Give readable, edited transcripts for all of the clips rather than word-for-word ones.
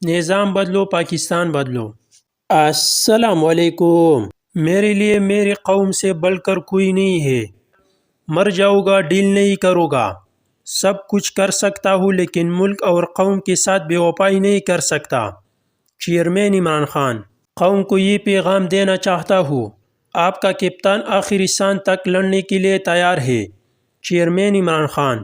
نظام بدلو، پاکستان بدلو۔ السلام علیکم۔ میرے لیے میری قوم سے بڑھ کر کوئی نہیں ہے۔ مر جاؤ گا، ڈیل نہیں کرو گا۔ سب کچھ کر سکتا ہوں لیکن ملک اور قوم کے ساتھ بے وفائی نہیں کر سکتا۔ چیئرمین عمران خان۔ قوم کو یہ پیغام دینا چاہتا ہوں، آپ کا کپتان آخری سانس تک لڑنے کے لیے تیار ہے۔ چیئرمین عمران خان۔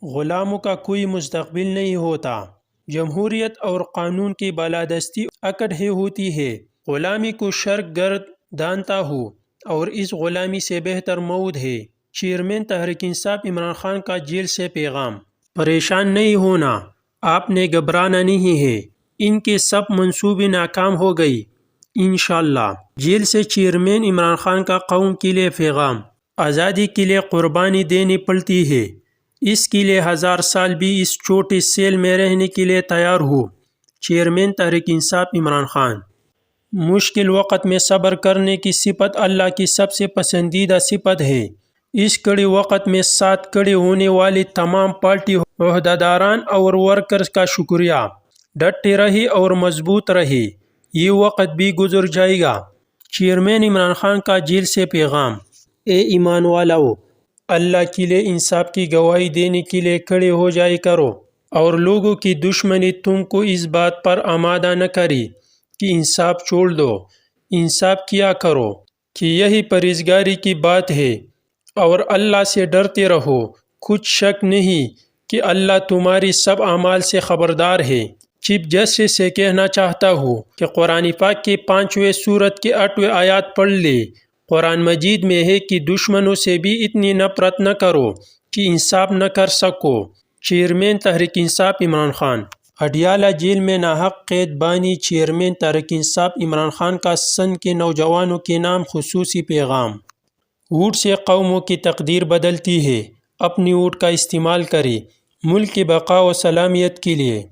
غلاموں کا کوئی مستقبل نہیں ہوتا۔ جمہوریت اور قانون کی بالادستی اکٹھے ہوتی ہے۔ غلامی کو شرک گردانتا ہوں اور اس غلامی سے بہتر موت ہے۔ چیئرمین تحریک انصاف عمران خان کا جیل سے پیغام۔ پریشان نہیں ہونا، آپ نے گھبرانا نہیں ہے۔ ان کے سب منصوبے ناکام ہو گئی انشاءاللہ۔ جیل سے چیئرمین عمران خان کا قوم کے لیے پیغام۔ آزادی کے لیے قربانی دینی پڑتی ہے، اس کے لیے 1000 سال بھی اس چھوٹے سیل میں رہنے کے لیے تیار ہو۔ چیئرمین تحریک انصاف عمران خان۔ مشکل وقت میں صبر کرنے کی صفت اللہ کی سب سے پسندیدہ صفت ہے۔ اس کڑے وقت میں ساتھ کھڑے ہونے والے تمام پارٹی عہدیداران اور ورکرز کا شکریہ۔ ڈٹے رہے اور مضبوط رہے، یہ وقت بھی گزر جائے گا۔ چیئرمین عمران خان کا جیل سے پیغام۔ اے ایمان والو، اللہ کے لیے انصاف کی گواہی دینے کے لیے کھڑے ہو جائے کرو، اور لوگوں کی دشمنی تم کو اس بات پر آمادہ نہ کرے کہ انصاف چھوڑ دو۔ انصاف کیا کرو کہ یہی پرہیزگاری کی بات ہے، اور اللہ سے ڈرتے رہو۔ کچھ شک نہیں کہ اللہ تمہاری سب اعمال سے خبردار ہے۔ چیف جسٹس سے کہنا چاہتا ہوں کہ قرآن پاک کے 5ویں سورت کے 8ویں آیات پڑھ لے۔ قرآن مجید میں ہے کہ دشمنوں سے بھی اتنی نفرت نہ کرو کہ انصاف نہ کر سکو۔ چیئرمین تحریک انصاف عمران خان۔ اڈیالہ جیل میں ناحق قید بانی چیئرمین تحریک انصاف عمران خان کا سندھ کے نوجوانوں کے نام خصوصی پیغام۔ ووٹ سے قوموں کی تقدیر بدلتی ہے، اپنی ووٹ کا استعمال کریں ملک کی بقا و سلامت کے لیے۔